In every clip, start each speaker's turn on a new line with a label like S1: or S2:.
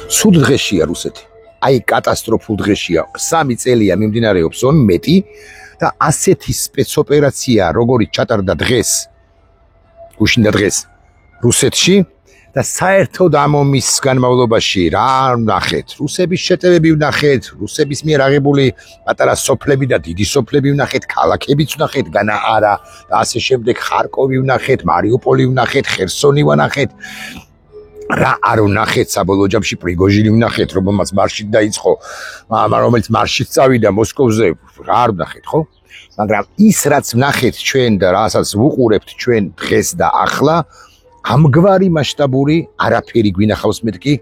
S1: სულ დღეშია რუსეთი. აი კატასტროფულ დღეშია. 3 წელია მიმდინარეობს ომი მეტი და ასეთი სპეცოპერაცია როგორი ჩატარდა დღეს უშინდა დღეს რუსეთში და საერთოდ ამ ომის განმავლობაში რა ვნახეთ? რუსების შეტევები ვნახეთ, რუსების მიერ აღებული პატარა სოფლები და დიდი სოფლები ვნახეთ, ქალაქებიც ვნახეთ, განა არა და ასე შემდეგ ხარკოვი ვნახეთ, მარიუპოლი ვნახეთ, ხერსონი ვნახეთ. რა არ ვნახეთ საბოლოო ჯამში პრიგოჟინი ვნახეთ, რომელმაც მარშით დაიწყო, რომელიც მარშით წავიდა მოსკოვზე, რა არ ვნახეთ, ხო? მაგრამ ის რაც ვნახეთ ჩვენ და რასაც ვუყურებთ ჩვენ დღეს და ახლა ამგვარი მასშტაბური არაფერი გვინახავს მეთქი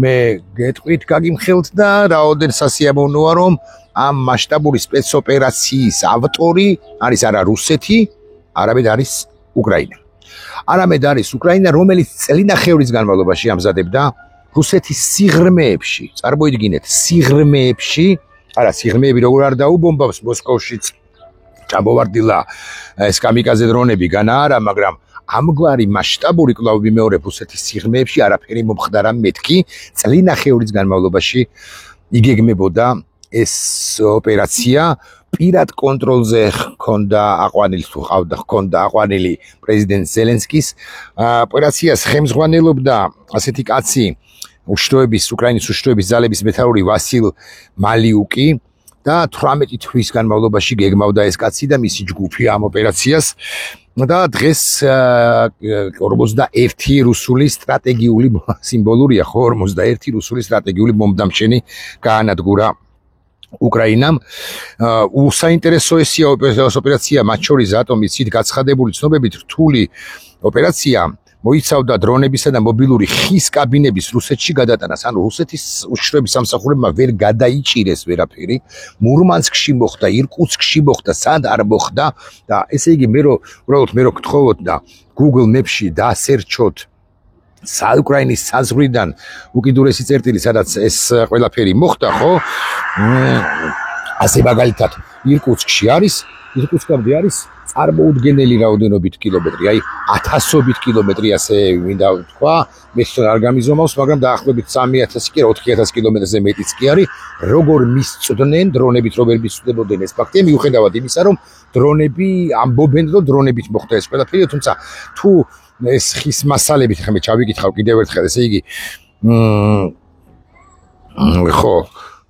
S1: მე გეტყვით გაგიმხელთ და რაოდენ სასიამოვნოა რომ ამ მასშტაბური სპეცოპერაციის ავტორი არის არა რუსეთი, არამედ არის უკრაინა. არამედ არის უკრაინა, რომელიც წელინახევრის განმავლობაში ამზადებდა რუსეთის სიღრმეებში, წარმოიდგინეთ, სიღრმეებში, არა სიღრმეები როგორ არ დაუბომბავს მოსკოვშიც ჩამოვარდილა ეს კამიკაზე დრონები განა არა, მაგრამ ამგვარი მასშტაბური კვლავ ვიმეორებ რუსეთის სიღრმეებში არაფერი მომხდარა მეთქი წელინახევრის განმავლობაში იგეგმებოდა ეს ოპერაცია პირად კონტროლზე ჰქონდა აყვანილი პრეზიდენტ ზელენსკის ოპერაციას ხელმძღვანელობდა ასეთი კაცი უკრაინის უშიშროების ძალების მეთაური ვასილ მალიუკი და 18 თვის განმავლობაში გეგმავდა ეს კაცი და მისი ჯგუფი ამ ოპერაციას და დღეს 41 რუსული სტრატეგიული სიმბოლურია ხო 41 რუსული სტრატეგიული მომდამშენი გაანადგურა უკრაინამ უსაინტერესო ესია ოპერაცია მათ შორის რატომ იცით გაცხადებული ცნობებით რთული ოპერაცია მოიცავდა დრონებისა და მობილური ხის კაბინების რუსეთში გადატანას. ანუ რუსეთის უშიშროების სამსახურებმა ვერ გადაიჭირეს ვერაფერი. მურმანსკში მოხდა, ირკუტსკში მოხდა, სად არ მოხდა და ესე იგი მე რო გთხოვოთ და Google Maps-ში დაასერჩოთ უკრაინის საზღვრიდან უკიდურესი წერტილი, სადაც ეს ყველაფერი მოხდა, ხო? ასე მაგალითად ირკუტსკში არის, ირკუტსკამდე არის წარმოუდგენელი რაოდენობით კილომეტრი, აი 1000-ობით კილომეტრი ასე მინდა ვთქვა, მე თვითონ არ გამიზომავს, მაგრამ დაახლოებით 3000 კი 4000 კილომეტრზე მეტიც კი არის, როგორ მისწვდნენ დრონებით, როგორ მისწვდებოდნენ ეს ფაქტია, მიუხედავად იმისა, რომ დრონები ამბობენ, რომ დრონებით მოხდა ეს ყველაფერი, თუმცა თუ ეს ხის მასალებით, ხა მე ჩავიკითხავ კიდევ ერთხელ, ესე იგი ხო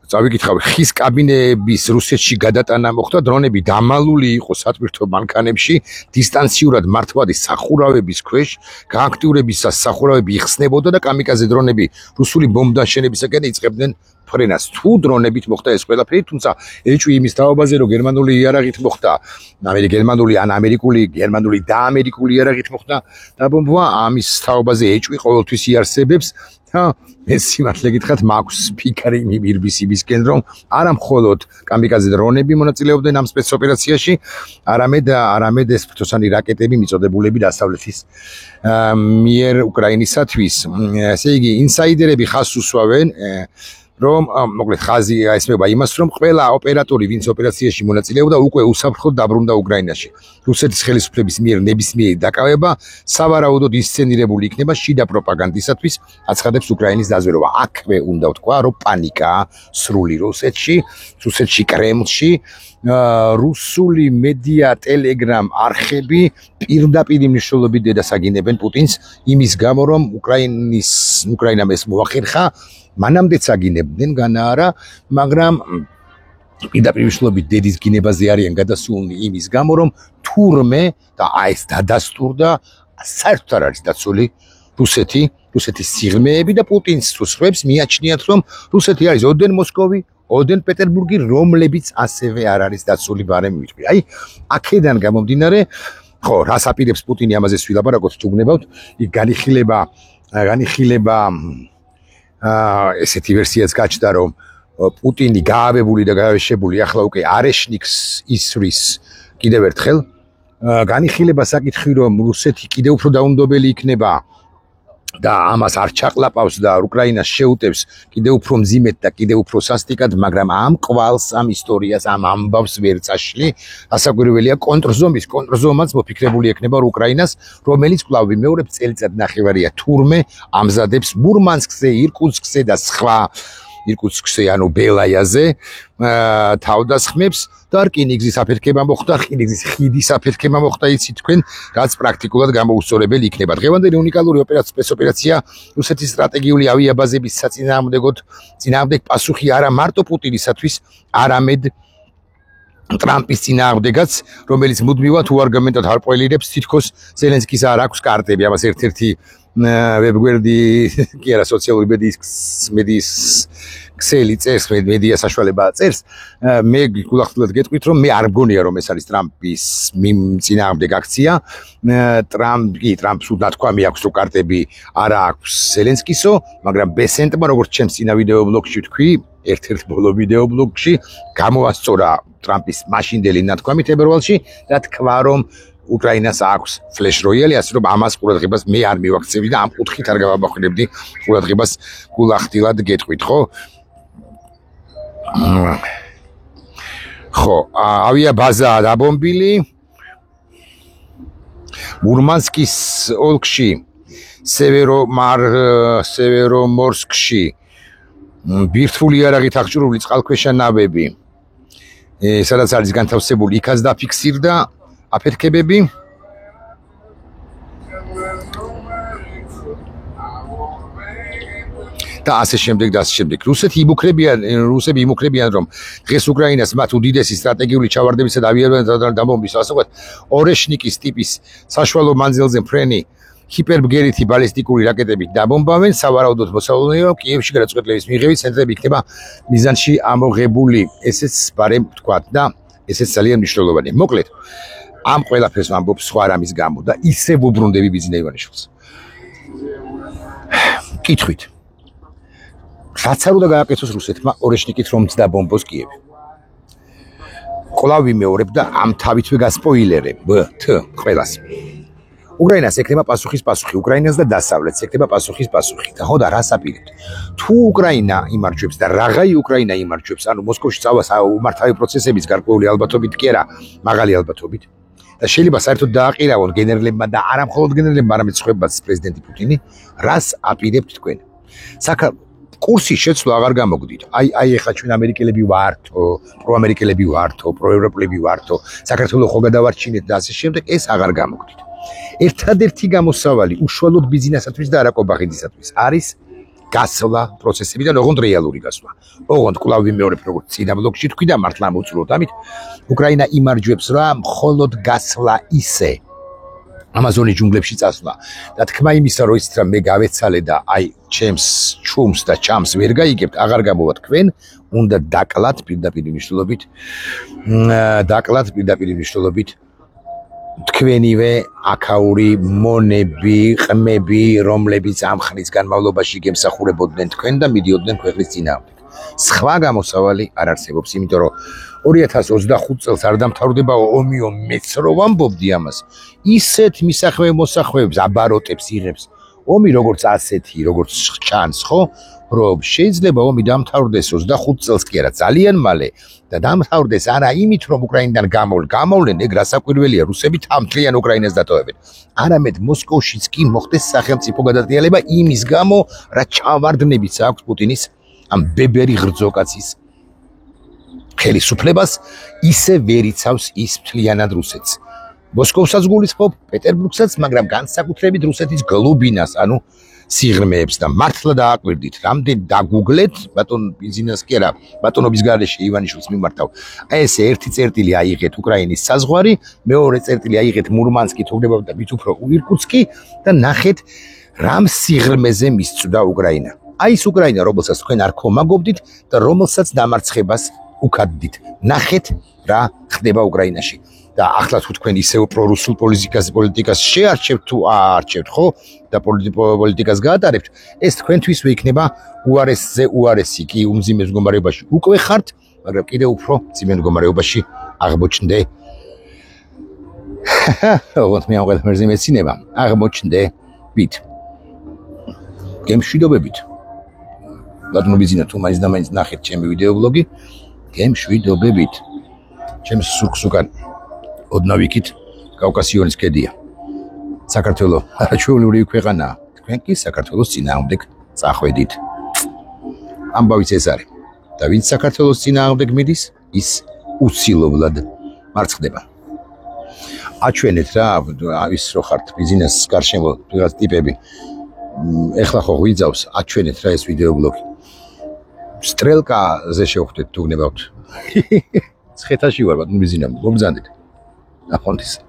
S1: წავიკითხავ ხის კაბინების რუსეთში გადატანა მოხდა დრონები დამალული იყო სატვირთო მანქანებში დისტანციურად მართვადი სახურავების ქვეშ გააქტიურებისას სახურავები იხსნებოდა და კამიკაზე დრონები რუსული ბომბდაშენებისაკენ იწყებდნენ ფრენას თუ დრონებით მოხდა ეს ყველაფერი თუმცა ეჭვი იმის თაობაზე რომ გერმანული იარაღით მოხდა გერმანული და ამერიკული იარაღით მოხდა დაბომბვა ამის თაობაზე ეჭვი ყოველთვის იარსებებს ეს სიმართლე გითხრათ მაქვს ფიქრი მიბირბისიბისკენ რომ არა მხოლოდ კამიკაზე დრონები მონაწილეობდნენ ამ სპეცოპერაციაში არამედ ეს ფრთოსანი რაკეტები მიწოდებულები დასავლეთის მიერ უკრაინისათვის ესე იგი ინსაიდერები ხაზს უსვავენ რომ მოკლედ ხაზი ესმება იმას რომ ყველა ოპერატორი ვინც ოპერაციაში მონაწილეობდა უკვე უსაფრთხოდ დაბრუნდა უკრაინაში რუსეთის ხელისუფლების მიერ ნებისმიერი დაკავება სავარაუდოდ ისცენირებული იქნება შიდა პროპაგანდისათვის აცხადებს უკრაინის დაზვერვა აქვე უნდა ვთქვა რომ პანიკაა სრული რუსეთში კრემლში რუსული მედია ტელეგრამ არხები პირდაპირ მნიშვნელობით დედასაგინებენ პუტინს იმის გამო რომ უკრაინამ ეს მოახერხა მანამდეც აგინებდნენ განა არა მაგრამ პირდაპირ მნიშვნელობით დედის გინებაზე არიან გადასულნი იმის გამო რომ თურმე და ეს დადასტურდა საერთოდ არ არის დაცული რუსეთის სიღრმეები და პუტინს რუსებს მიაჩნიათ რომ რუსეთი არის ოდენ მოსკოვი ოდენ პეტერბურგი რომლებიც ასევე არ არის დაცული ბარემ მიტყვი აი აქედან გამომდინარე ხო რას აპირებს პუტინი ამაზე ვილაპარაკოთ თუ გნებავთ იქ განიხილება ესეთი ვერსიაც გაჩნდა რომ პუტინი გაავებული და გავეშებული ახლა უკვე არეშნიკს ისვრის კიდევ ერთხელ განიხილება საკითხი რომ რუსეთი კიდევ უფრო დაუნდობელი იქნება და ამას არ ჩაყლაპავს და უკრაინას შეუტევს კიდევ უფრო მძიმედ და კიდევ უფრო სასტიკად, მაგრამ ამ კვალს, ამ ისტორიას, ამ ამბავს ვერ წაშლი. ასაკვირველია კონტრზომაც მოფიქრებული ექნება უკრაინას, რომელიც კვლავ ვიმეორებ წელიწად ნახევარია თურმე ამზადებს მურმანსკზე, ირკუტსკზე და სხვა ირკუტსკზე, ანუ ბელაიაზე თავდასხმებს და რკინიგზის აფეთქება მოხდა, რკინიგზის ხიდის აფეთქება მოხდა, იცით თქვენ, რაც პრაქტიკულად გამოუსწორებელი იქნება. დღევანდელი უნიკალური სპეცოპერაცია რუსეთის სტრატეგიული ავიაბაზების წინააღმდეგ პასუხი არა მარტო პუტინისათვის, არამედ ტრამპის წინააღმდეგაც, რომელიც მუდმივად უარგუმენტად არყოლირებს თითქოს ზელენსკის არ აქვს კარტები. ამას ერთ-ერთი ვებგვერდი კი არა სოციალური მედიის ქსელი წერს, მედია საშუალება წერს. მე გულახდილად გეტყვით, რომ მე არ მგონია, რომ ეს არის ტრამპის წინააღმდეგ აქცია. ტრამპს უდნათქვამი აქვს, რომ კარტები არა აქვს ზელენსკისო, მაგრამ ბესენტმა, როგორც ჩემს წინა ვიდეო ბლოგში ვთქვი, ერთ-ერთ ბოლო ვიდეო ბლოგში გამოასწორა ტრამპის მაშინდელი ნათქვამი თებერვალში და თქვა, რომ უკრაინას აქვს ფლეშ როიალი, ასე რომ ამას ყურადღებას მე არ მივაქცევდი და ამ კუთხით არ გავაბახვდებდი ყურადღებას გულახდილად გეტყვით, ხო? ხო, ავიაბაზაა დაბომბილი მურმანსკის ოლქში, სევერომორსკში ბირთვული იარაღით აღჭურვილი წყალქვეშა ნავები, სადაც არის განთავსებული, იქაც დაფიქსირდა აფეთქებები. და ასე შემდეგ და ასე შემდეგ. რუსები იმუქრებიან, რომ დღეს უკრაინას მათ უდიდესი სტრატეგიული ჩავარდებისა და ავიაბაზის დაბომბვის ასაკად ორეშნიკის ტიპის საშუალო მანძილზე მფრენი ჰიპერბგერითი ბალისტიკური რაკეტებით დაბომბავენ. სავარაუდოდ მოსალოდნელია, კიევში გადაწყვეტილების მიღების ცენტრები იქნება მიზანში ამოღებული. ესეც ბარემ თქვა და ესეც ძალიან მნიშვნელოვანია. მოკლედ, ამ ყველაფერს ვამბობ სხვა რამის გამო და ისევ უბრუნდები ბიზნეს ივანიშვილს. კითხვით. რაც არ უნდა გააკეთოს რუსეთმა ორეშნიკით რომ დაბომბოს კიევი. კვლავ ვიმეორებ და ამ თავითვე გასპოილერებ ყველას. უკრაინას ეკნება პასუხი, უკრაინას და დასავლეთს ეკნება პასუხი. და ხო და რას აპირებთ? თუ უკრაინა იმარჯვებს და რაღაცი უკრაინა იმარჯვებს, ანუ მოსკოვში წავას უმართავი პროცესების გარკვეული ალბათობით კი არა, მაღალი ალბათობით. და შეიძლება საერთოდ დააყირავონ გენერლებმა და არა მხოლოდ გენერლებმა, არამედ სხვებაც პრეზიდენტი პუტინი, რას აპირებთ თქვენ? კურსის შეცვლა აღარ გამოგდით. აი ეხლა ჩვენ ამერიკელები ვართო, პროამერიკელები ვართო, პროევროპელები ვართო, საქართველოს ხო გადავარჩინეთ და ასე შემდეგ, ეს აღარ გამოგდით. ერთადერთი გამოსავალი უშუალოდ ბიზნესისათვის და არა კობახიდისათვის არის გასვლა პროცესებიდან, ოღონდ რეალური გასვლა. ოღონდ კვლავ ვიმეორებ, როგორც წინა ბლოგში თქვი და მართლა მოვწურულთ ამით, უკრაინა იმარჯვებს რა მხოლოდ გასვლა ისე ამაზონის ჯუნგლებში წასვლა და თქმა იმისა, რომ იცით რა მე გავეცალე და აი ჩემს ჩუმს და ჩამს ვერ გაიგებთ, აღარ გამოვა თქვენ, უნდა დაკლათ პირდაპირ მნიშვნელობით თქვენივე აქაური მონები, ყმები, რომლებიც ამ ხნის განმავლობაში გემსახურებოდნენ თქვენ და მიდიოდნენ ქვეყნის წინააღმდეგ. სხვა გამოსავალი არ არსებობს, იმიტომ რომ 2025 წელს არ დამთავრდება ომიო მეც რო ვამბობდი ამას. ისეთ მოსახვეებს აბაროტებს იღებს. ომი როგორც ასეთი, როგორც ჩანს, ხო? რომ შეიძლება ომი დამთავრდეს 25 წელს კი არა, ძალიან მალე და დამთავრდეს არა იმით, რომ უკრაინიდან გამოვლენ, ეგ რასაკვირველია, რუსები თამთლიან უკრაინას დატოვებენ. არამედ მოსკოვშიც კი მოხდეს სახელმწიფო გადატრიალება იმის გამო, რა ჩავარდნებიც აქვს პუტინის ამ ბებერი ღრძოკაცის ხელისუფლებას, ისე ვერ იცავს ის მთლიანად რუსეთს. მოსკოვსაც გულისხმობ, პეტერბურგსაც, მაგრამ განსაკუთრებით რუსეთის გლუბინას, ანუ სიღრმეებს და მართლა დააკვირდით, რამდენ დაგუგლეთ, ბატონ ბიზნეს კი არა, ბატონობის გარეშე ივანიშვილს მიმართავ. ეს ერთი წერტილი აიღეთ უკრაინის საზღვარი, მეორე წერტილი აიღეთ მურმანსკი, თოგდებავ და მით უფრო ირკუტსკი და ნახეთ რამ სიღრმეზე მისწვდა უკრაინა. აი ეს უკრაინა, რომელსაც თქვენ არ ხომაგობდით და რომელსაც დამარცხებას უკადდით. ნახეთ რა ხდება უკრაინაში. და ახლა თუ თქვენ ისევ პრორუსულ პოლიტიკას შეარჩევთ თუ აარჩევთ, ხო? და პოლიტიკას გაატარებთ, ეს თქვენთვის იქნება უარესზე უარესი, კი უმძიმე მდგომარეობაში უკვე ხართ, მაგრამ კიდევ უფრო მძიმე მდგომარეობაში აღმოჩნდებით. გემშვიდობებით. ბატონო ბიზინა თუ მაინც და მაინც ნახეთ ჩემი ვიდეობლოგი, გემშვიდობებით. ჩემს სურგს უკან ოდნავ იქით კავკასიონის ქედია. საქართველო არაჩვეულებრივი ქვეყანაა. თქვენ კი საქართველოს წინააღმდეგ წახვედით. ამბავიც ეს არის. და ვინც საქართველოს წინააღმდეგ მიდის, ის უცილობლად მარცხდება. აჩვენეთ რა, ის რო ხართ ბიზნესის გარშემო რაღაც ტიპები. ეხლა ხო გვიძავს, აჩვენეთ რა ეს ვიდეობლოგი. სტრელკაზე შევხვდეთ თუ გნებავთ. ცხეთაში ვარ ბატონო ბიზნესა, მოგბრძანდით. ნახვამდის.